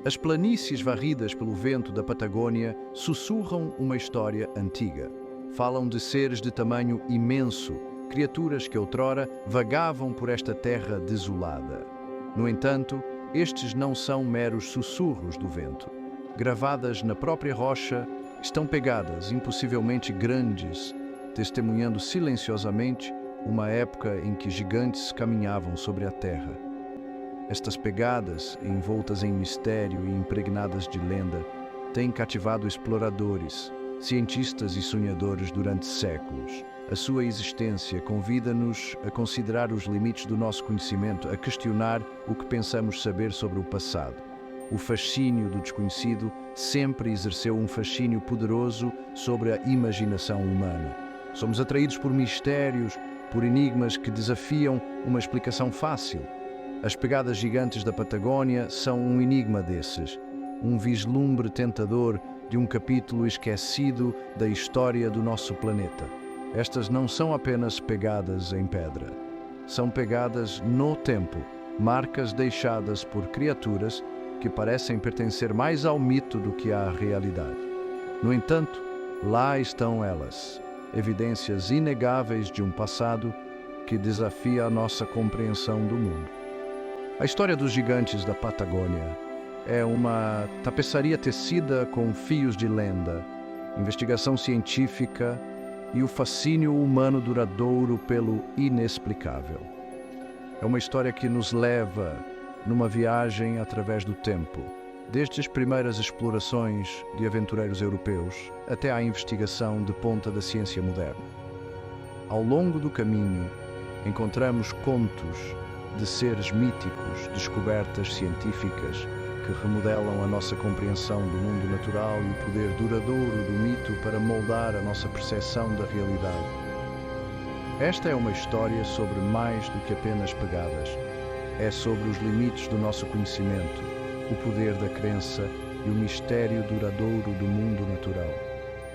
As planícies varridas pelo vento da Patagônia sussurram uma história antiga. Falam de seres de tamanho imenso, criaturas que outrora vagavam por esta terra desolada. No entanto, estes não são meros sussurros do vento. Gravadas na própria rocha, estão pegadas, impossivelmente grandes, testemunhando silenciosamente uma época em que gigantes caminhavam sobre a terra. Estas pegadas, envoltas em mistério e impregnadas de lenda, têm cativado exploradores, cientistas e sonhadores durante séculos. A sua existência convida-nos a considerar os limites do nosso conhecimento, a questionar o que pensamos saber sobre o passado. O fascínio do desconhecido sempre exerceu um fascínio poderoso sobre a imaginação humana. Somos atraídos por mistérios, por enigmas que desafiam uma explicação fácil. As pegadas gigantes da Patagônia são um enigma desses, um vislumbre tentador de um capítulo esquecido da história do nosso planeta. Estas não são apenas pegadas em pedra, são pegadas no tempo, marcas deixadas por criaturas que parecem pertencer mais ao mito do que à realidade. No entanto, lá estão elas, evidências inegáveis de um passado que desafia a nossa compreensão do mundo. A história dos gigantes da Patagônia é uma tapeçaria tecida com fios de lenda, investigação científica e o fascínio humano duradouro pelo inexplicável. É uma história que nos leva numa viagem através do tempo, desde as primeiras explorações de aventureiros europeus até à investigação de ponta da ciência moderna. Ao longo do caminho, encontramos contos de seres míticos, descobertas científicas que remodelam a nossa compreensão do mundo natural e o poder duradouro do mito para moldar a nossa percepção da realidade. Esta é uma história sobre mais do que apenas pegadas. É sobre os limites do nosso conhecimento, o poder da crença e o mistério duradouro do mundo natural.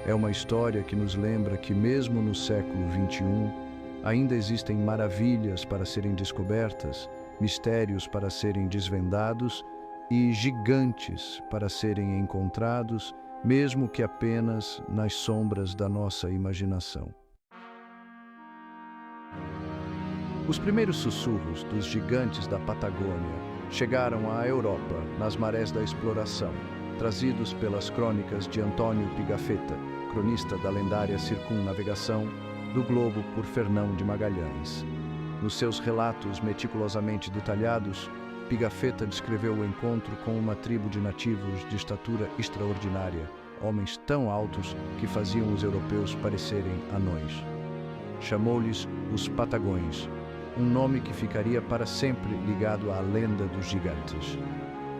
É uma história que nos lembra que mesmo no século XXI, ainda existem maravilhas para serem descobertas, mistérios para serem desvendados e gigantes para serem encontrados, mesmo que apenas nas sombras da nossa imaginação. Os primeiros sussurros dos gigantes da Patagônia chegaram à Europa nas marés da exploração, trazidos pelas crônicas de Antônio Pigafetta, cronista da lendária circunnavegação do globo por Fernão de Magalhães. Nos seus relatos meticulosamente detalhados, Pigafetta descreveu o encontro com uma tribo de nativos de estatura extraordinária, homens tão altos que faziam os europeus parecerem anões. Chamou-lhes os Patagões, um nome que ficaria para sempre ligado à lenda dos gigantes.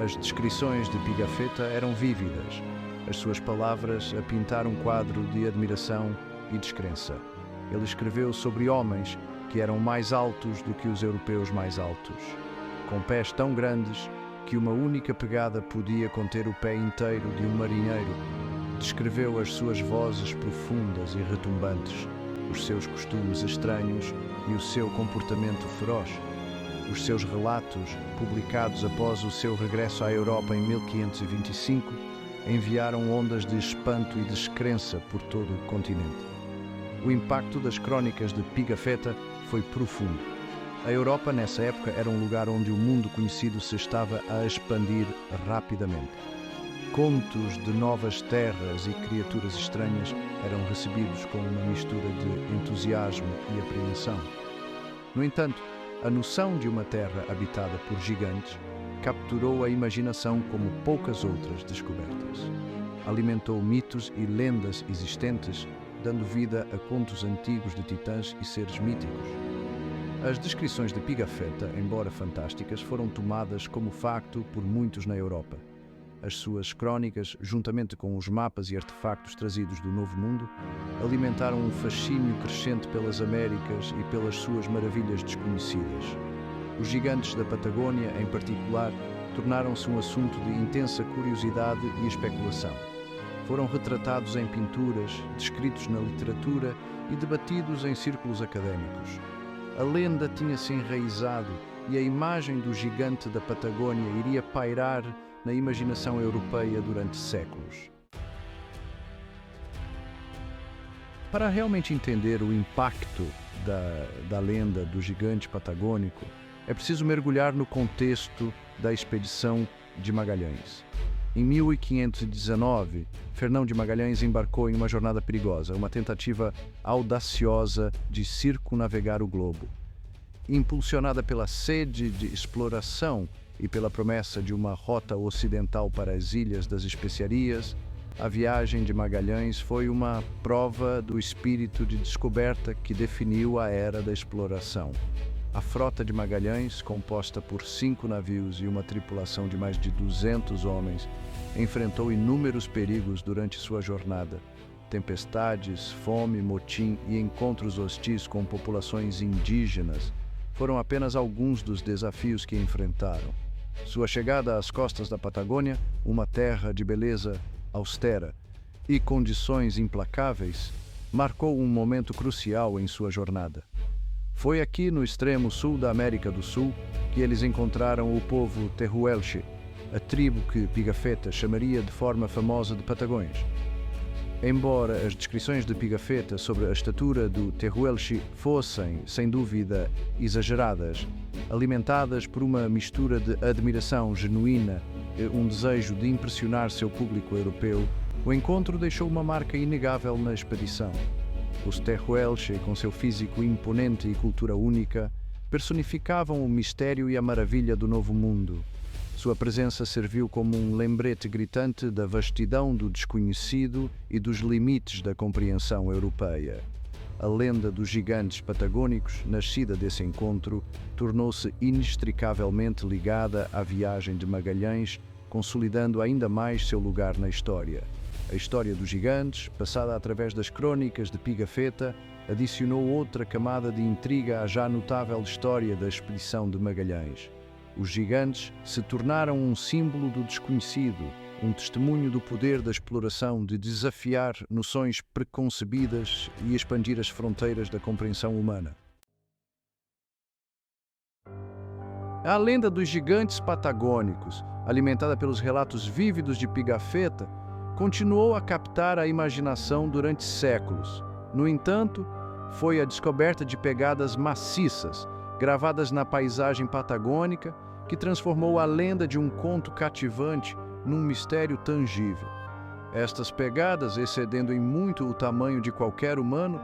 As descrições de Pigafetta eram vívidas, as suas palavras a pintar um quadro de admiração e descrença. Ele escreveu sobre homens que eram mais altos do que os europeus mais altos, com pés tão grandes que uma única pegada podia conter o pé inteiro de um marinheiro. Descreveu as suas vozes profundas e retumbantes, os seus costumes estranhos e o seu comportamento feroz. Os seus relatos, publicados após o seu regresso à Europa em 1525, enviaram ondas de espanto e descrença por todo o continente. O impacto das crônicas de Pigafetta foi profundo. A Europa, nessa época, era um lugar onde o mundo conhecido se estava a expandir rapidamente. Contos de novas terras e criaturas estranhas eram recebidos com uma mistura de entusiasmo e apreensão. No entanto, a noção de uma terra habitada por gigantes capturou a imaginação como poucas outras descobertas. Alimentou mitos e lendas existentes, dando vida a contos antigos de titãs e seres míticos. As descrições de Pigafetta, embora fantásticas, foram tomadas como facto por muitos na Europa. As suas crônicas, juntamente com os mapas e artefactos trazidos do Novo Mundo, alimentaram um fascínio crescente pelas Américas e pelas suas maravilhas desconhecidas. Os gigantes da Patagônia, em particular, tornaram-se um assunto de intensa curiosidade e especulação. Foram retratados em pinturas, descritos na literatura e debatidos em círculos académicos. A lenda tinha-se enraizado e a imagem do gigante da Patagônia iria pairar na imaginação europeia durante séculos. Para realmente entender o impacto da lenda do gigante patagônico, é preciso mergulhar no contexto da expedição de Magalhães. Em 1519, Fernão de Magalhães embarcou em uma jornada perigosa, uma tentativa audaciosa de circunnavegar o globo. Impulsionada pela sede de exploração e pela promessa de uma rota ocidental para as Ilhas das Especiarias, a viagem de Magalhães foi uma prova do espírito de descoberta que definiu a era da exploração. A frota de Magalhães, composta por 5 navios e uma tripulação de mais de 200 homens, enfrentou inúmeros perigos durante sua jornada. Tempestades, fome, motim e encontros hostis com populações indígenas foram apenas alguns dos desafios que enfrentaram. Sua chegada às costas da Patagônia, uma terra de beleza austera e condições implacáveis, marcou um momento crucial em sua jornada. Foi aqui no extremo sul da América do Sul que eles encontraram o povo Tehuelche, a tribo que Pigafetta chamaria de forma famosa de Patagões. Embora as descrições de Pigafetta sobre a estatura do Tehuelche fossem, sem dúvida, exageradas, alimentadas por uma mistura de admiração genuína e um desejo de impressionar seu público europeu, o encontro deixou uma marca inegável na expedição. Os Tehuelche, com seu físico imponente e cultura única, personificavam o mistério e a maravilha do Novo Mundo. Sua presença serviu como um lembrete gritante da vastidão do desconhecido e dos limites da compreensão europeia. A lenda dos gigantes patagônicos, nascida desse encontro, tornou-se inextricavelmente ligada à viagem de Magalhães, consolidando ainda mais seu lugar na história. A história dos gigantes, passada através das crônicas de Pigafetta, adicionou outra camada de intriga à já notável história da expedição de Magalhães. Os gigantes se tornaram um símbolo do desconhecido, um testemunho do poder da exploração de desafiar noções preconcebidas e expandir as fronteiras da compreensão humana. A lenda dos gigantes patagônicos, alimentada pelos relatos vívidos de Pigafetta, continuou a captar a imaginação durante séculos. No entanto, foi a descoberta de pegadas maciças, gravadas na paisagem patagônica, que transformou a lenda de um conto cativante num mistério tangível. Estas pegadas, excedendo em muito o tamanho de qualquer humano,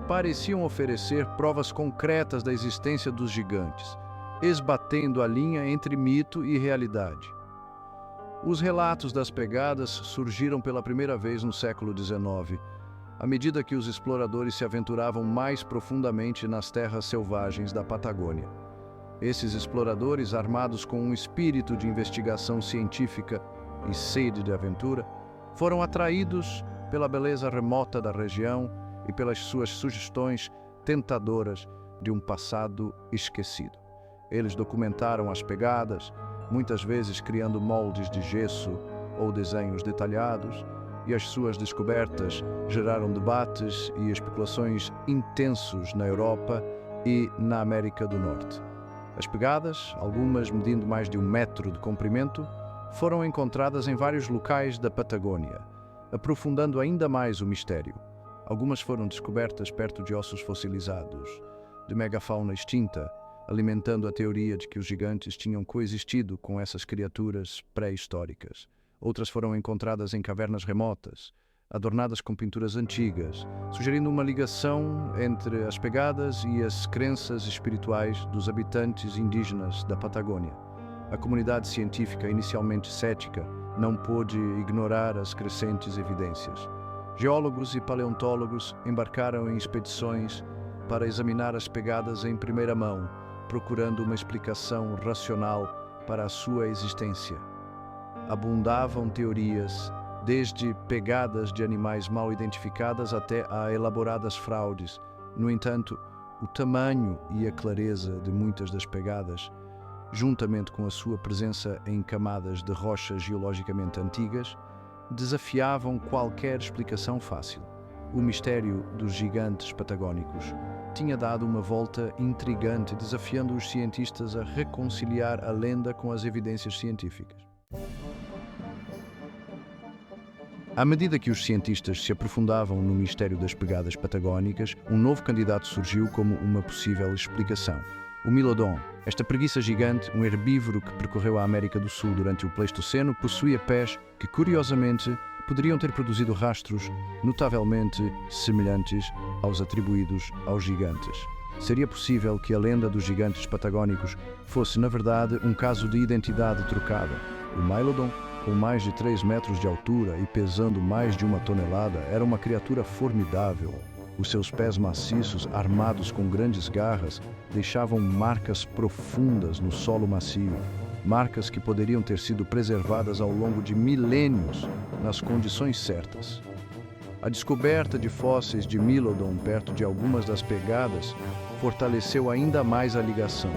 pareciam oferecer provas concretas da existência dos gigantes, esbatendo a linha entre mito e realidade. Os relatos das pegadas surgiram pela primeira vez no século XIX, à medida que os exploradores se aventuravam mais profundamente nas terras selvagens da Patagônia. Esses exploradores, armados com um espírito de investigação científica e sede de aventura, foram atraídos pela beleza remota da região e pelas suas sugestões tentadoras de um passado esquecido. Eles documentaram as pegadas, muitas vezes criando moldes de gesso ou desenhos detalhados, e as suas descobertas geraram debates e especulações intensos na Europa e na América do Norte. As pegadas, algumas medindo mais de 1 metro de comprimento, foram encontradas em vários locais da Patagônia, aprofundando ainda mais o mistério. Algumas foram descobertas perto de ossos fossilizados, de megafauna extinta, alimentando a teoria de que os gigantes tinham coexistido com essas criaturas pré-históricas. Outras foram encontradas em cavernas remotas, adornadas com pinturas antigas, sugerindo uma ligação entre as pegadas e as crenças espirituais dos habitantes indígenas da Patagônia. A comunidade científica, inicialmente cética, não pôde ignorar as crescentes evidências. Geólogos e paleontólogos embarcaram em expedições para examinar as pegadas em primeira mão, procurando uma explicação racional para a sua existência. Abundavam teorias, desde pegadas de animais mal identificadas até a elaboradas fraudes. No entanto, o tamanho e a clareza de muitas das pegadas, juntamente com a sua presença em camadas de rochas geologicamente antigas, desafiavam qualquer explicação fácil. O mistério dos gigantes patagónicos tinha dado uma volta intrigante, desafiando os cientistas a reconciliar a lenda com as evidências científicas. À medida que os cientistas se aprofundavam no mistério das pegadas patagónicas, um novo candidato surgiu como uma possível explicação. O Milodon. Esta preguiça gigante, um herbívoro que percorreu a América do Sul durante o Pleistoceno, possuía pés que, curiosamente, poderiam ter produzido rastros notavelmente semelhantes aos atribuídos aos gigantes. Seria possível que a lenda dos gigantes patagónicos fosse, na verdade, um caso de identidade trocada. O Milodon, com mais de 3 metros de altura e pesando mais de 1 tonelada, era uma criatura formidável. Os seus pés maciços, armados com grandes garras, deixavam marcas profundas no solo macio, marcas que poderiam ter sido preservadas ao longo de milênios nas condições certas. A descoberta de fósseis de Milodon perto de algumas das pegadas fortaleceu ainda mais a ligação.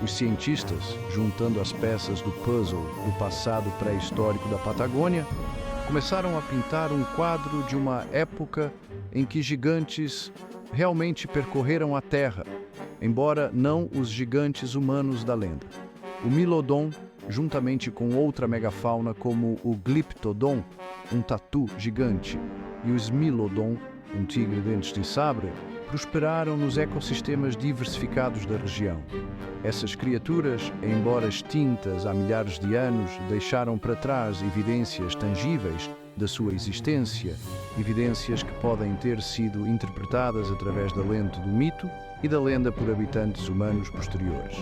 Os cientistas, juntando as peças do puzzle do passado pré-histórico da Patagônia, começaram a pintar um quadro de uma época em que gigantes realmente percorreram a Terra, embora não os gigantes humanos da lenda. O Milodon, juntamente com outra megafauna como o Glyptodon, um tatu gigante, e o Smilodon, um tigre dentes de sabre, prosperaram nos ecossistemas diversificados da região. Essas criaturas, embora extintas há milhares de anos, deixaram para trás evidências tangíveis da sua existência, evidências que podem ter sido interpretadas através da lente do mito e da lenda por habitantes humanos posteriores.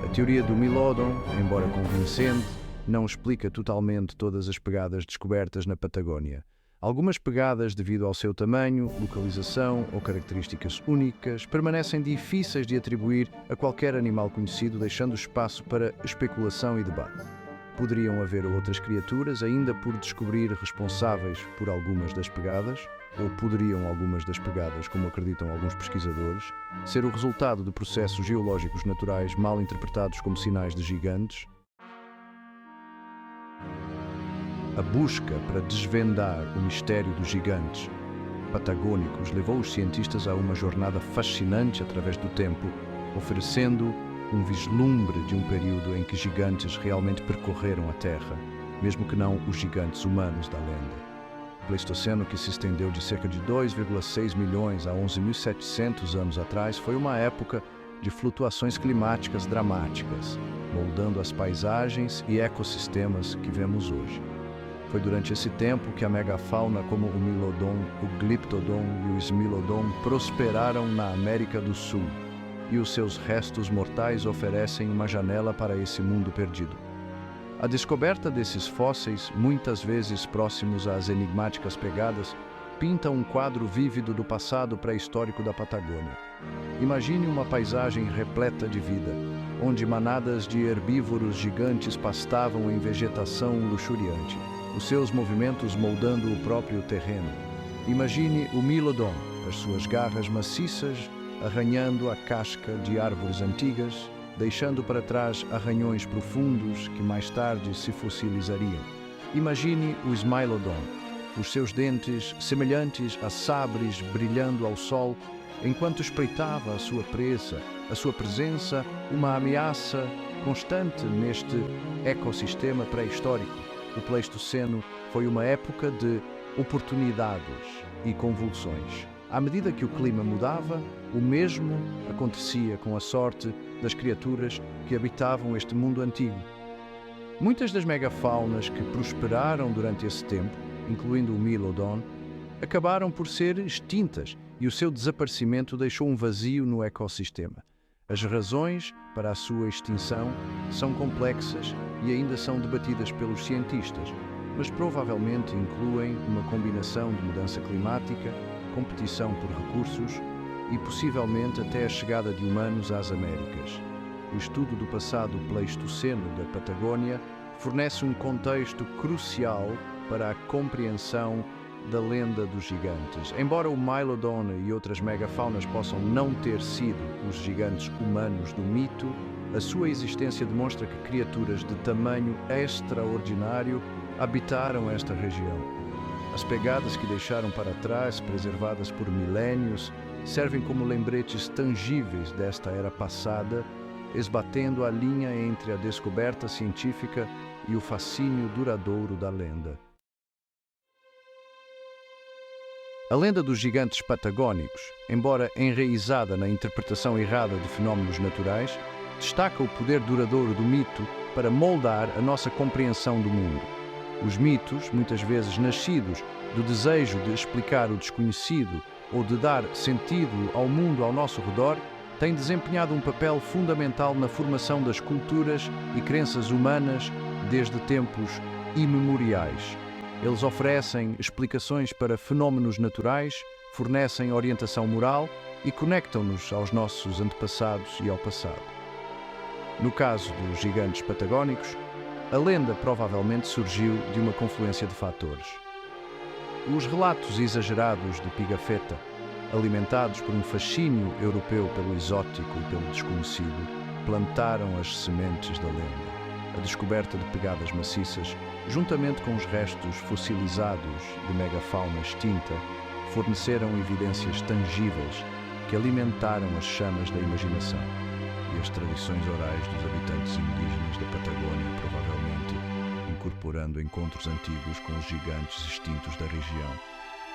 A teoria do Milodon, embora convincente, não explica totalmente todas as pegadas descobertas na Patagônia. Algumas pegadas, devido ao seu tamanho, localização ou características únicas, permanecem difíceis de atribuir a qualquer animal conhecido, deixando espaço para especulação e debate. Poderiam haver outras criaturas ainda por descobrir responsáveis por algumas das pegadas, ou poderiam algumas das pegadas, como acreditam alguns pesquisadores, ser o resultado de processos geológicos naturais mal interpretados como sinais de gigantes. A busca para desvendar o mistério dos gigantes patagônicos levou os cientistas a uma jornada fascinante através do tempo, oferecendo um vislumbre de um período em que gigantes realmente percorreram a Terra, mesmo que não os gigantes humanos da lenda. O Pleistoceno, que se estendeu de cerca de 2,6 milhões a 11.700 anos atrás, foi uma época de flutuações climáticas dramáticas, moldando as paisagens e ecossistemas que vemos hoje. Foi durante esse tempo que a megafauna como o Milodon, o Glyptodon e o Smilodon prosperaram na América do Sul, e os seus restos mortais oferecem uma janela para esse mundo perdido. A descoberta desses fósseis, muitas vezes próximos às enigmáticas pegadas, pinta um quadro vívido do passado pré-histórico da Patagônia. Imagine uma paisagem repleta de vida, onde manadas de herbívoros gigantes pastavam em vegetação luxuriante, os seus movimentos moldando o próprio terreno. Imagine o Milodon, as suas garras maciças arranhando a casca de árvores antigas, deixando para trás arranhões profundos que mais tarde se fossilizariam. Imagine o Smilodon, os seus dentes semelhantes a sabres brilhando ao sol, enquanto espreitava a sua presa, a sua presença, uma ameaça constante neste ecossistema pré-histórico. O Pleistoceno foi uma época de oportunidades e convulsões. À medida que o clima mudava, o mesmo acontecia com a sorte das criaturas que habitavam este mundo antigo. Muitas das megafaunas que prosperaram durante esse tempo, incluindo o Milodon, acabaram por ser extintas e o seu desaparecimento deixou um vazio no ecossistema. As razões para a sua extinção são complexas e ainda são debatidas pelos cientistas, mas provavelmente incluem uma combinação de mudança climática, competição por recursos e possivelmente até a chegada de humanos às Américas. O estudo do passado pleistoceno da Patagônia fornece um contexto crucial para a compreensão da lenda dos gigantes. Embora o Milodon e outras megafaunas possam não ter sido os gigantes humanos do mito, a sua existência demonstra que criaturas de tamanho extraordinário habitaram esta região. As pegadas que deixaram para trás, preservadas por milénios, servem como lembretes tangíveis desta era passada, esbatendo a linha entre a descoberta científica e o fascínio duradouro da lenda. A lenda dos gigantes patagónicos, embora enraizada na interpretação errada de fenómenos naturais, destaca o poder duradouro do mito para moldar a nossa compreensão do mundo. Os mitos, muitas vezes nascidos do desejo de explicar o desconhecido ou de dar sentido ao mundo ao nosso redor, têm desempenhado um papel fundamental na formação das culturas e crenças humanas desde tempos imemoriais. Eles oferecem explicações para fenómenos naturais, fornecem orientação moral e conectam-nos aos nossos antepassados e ao passado. No caso dos gigantes patagónicos, a lenda provavelmente surgiu de uma confluência de fatores. Os relatos exagerados de Pigafetta, alimentados por um fascínio europeu pelo exótico e pelo desconhecido, plantaram as sementes da lenda. A descoberta de pegadas maciças, juntamente com os restos fossilizados de megafauna extinta, forneceram evidências tangíveis que alimentaram as chamas da imaginação. E as tradições orais dos habitantes indígenas da Patagônia, provavelmente incorporando encontros antigos com os gigantes extintos da região,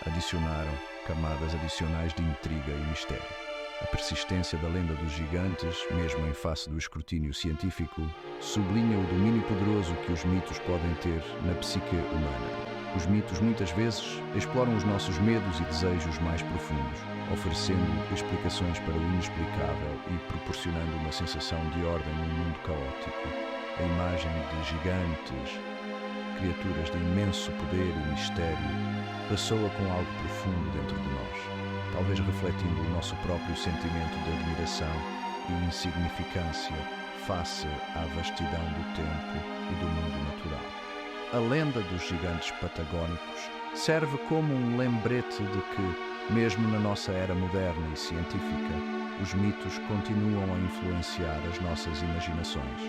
adicionaram camadas adicionais de intriga e mistério. A persistência da lenda dos gigantes, mesmo em face do escrutínio científico, sublinha o domínio poderoso que os mitos podem ter na psique humana. Os mitos muitas vezes exploram os nossos medos e desejos mais profundos, oferecendo explicações para o inexplicável e proporcionando uma sensação de ordem num mundo caótico. A imagem de gigantes, criaturas de imenso poder e mistério, ressoa com algo profundo dentro de nós, talvez refletindo o nosso próprio sentimento de admiração e insignificância face à vastidão do tempo e do mundo natural. A lenda dos gigantes patagónicos serve como um lembrete de que, mesmo na nossa era moderna e científica, os mitos continuam a influenciar as nossas imaginações.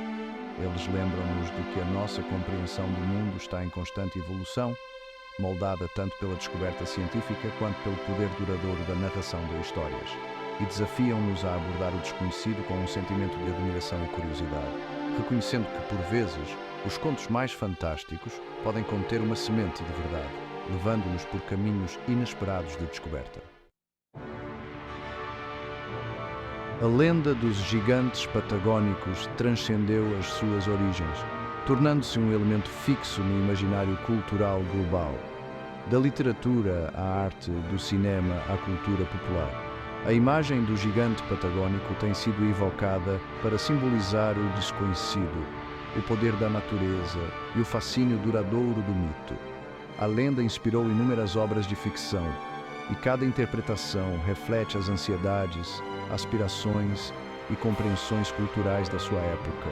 Eles lembram-nos de que a nossa compreensão do mundo está em constante evolução, moldada tanto pela descoberta científica quanto pelo poder duradouro da narração de histórias, e desafiam-nos a abordar o desconhecido com um sentimento de admiração e curiosidade, reconhecendo que, por vezes, os contos mais fantásticos podem conter uma semente de verdade, levando-nos por caminhos inesperados de descoberta. A lenda dos gigantes patagónicos transcendeu as suas origens, tornando-se um elemento fixo no imaginário cultural global. Da literatura à arte, do cinema à cultura popular, a imagem do gigante patagónico tem sido evocada para simbolizar o desconhecido, o poder da natureza e o fascínio duradouro do mito. A lenda inspirou inúmeras obras de ficção, e cada interpretação reflete as ansiedades, aspirações e compreensões culturais da sua época.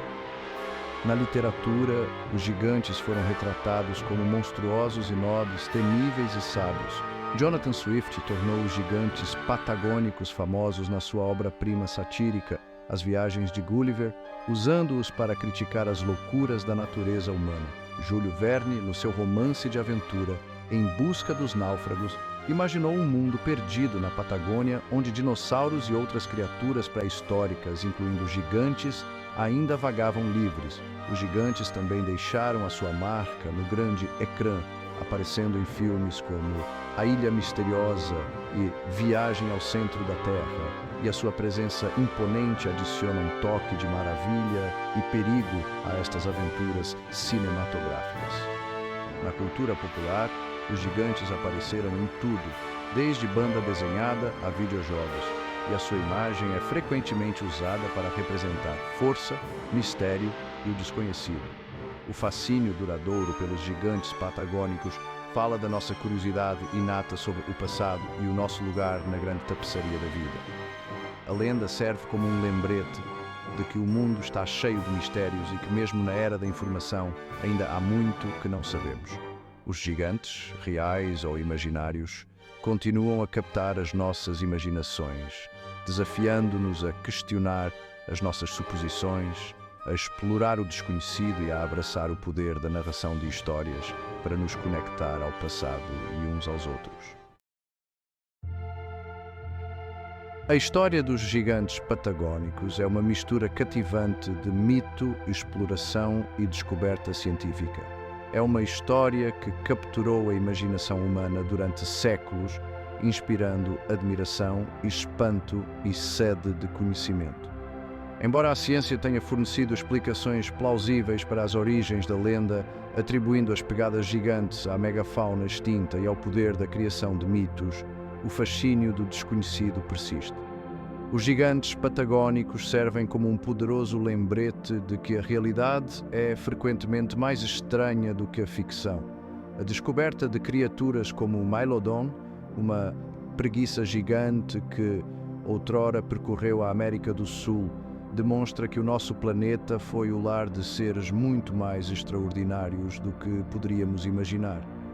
Na literatura, os gigantes foram retratados como monstruosos e nobres, temíveis e sábios. Jonathan Swift tornou os gigantes patagônicos famosos na sua obra-prima satírica, As Viagens de Gulliver, usando-os para criticar as loucuras da natureza humana. Júlio Verne, no seu romance de aventura, Em Busca dos Náufragos, imaginou um mundo perdido na Patagônia, onde dinossauros e outras criaturas pré-históricas, incluindo gigantes, ainda vagavam livres. Os gigantes também deixaram a sua marca no grande ecrã, aparecendo em filmes como A Ilha Misteriosa e Viagem ao Centro da Terra, e a sua presença imponente adiciona um toque de maravilha e perigo a estas aventuras cinematográficas. Na cultura popular, os gigantes apareceram em tudo, desde banda desenhada a videojogos, e a sua imagem é frequentemente usada para representar força, mistério e o desconhecido. O fascínio duradouro pelos gigantes patagônicos fala da nossa curiosidade inata sobre o passado e o nosso lugar na grande tapeçaria da vida. A lenda serve como um lembrete de que o mundo está cheio de mistérios e que, mesmo na era da informação, ainda há muito que não sabemos. Os gigantes, reais ou imaginários, continuam a captar as nossas imaginações, desafiando-nos a questionar as nossas suposições, a explorar o desconhecido e a abraçar o poder da narração de histórias para nos conectar ao passado e uns aos outros. A história dos gigantes patagónicos é uma mistura cativante de mito, exploração e descoberta científica. É uma história que capturou a imaginação humana durante séculos inspirando admiração, espanto e sede de conhecimento. Embora a ciência tenha fornecido explicações plausíveis para as origens da lenda, atribuindo as pegadas gigantes à megafauna extinta e ao poder da criação de mitos, o fascínio do desconhecido persiste. Os gigantes patagónicos servem como um poderoso lembrete de que a realidade é frequentemente mais estranha do que a ficção. A descoberta de criaturas como o Mylodon, uma preguiça gigante que outrora percorreu a América do Sul, demonstra que o nosso planeta foi o lar de seres muito mais extraordinários do que poderíamos imaginar.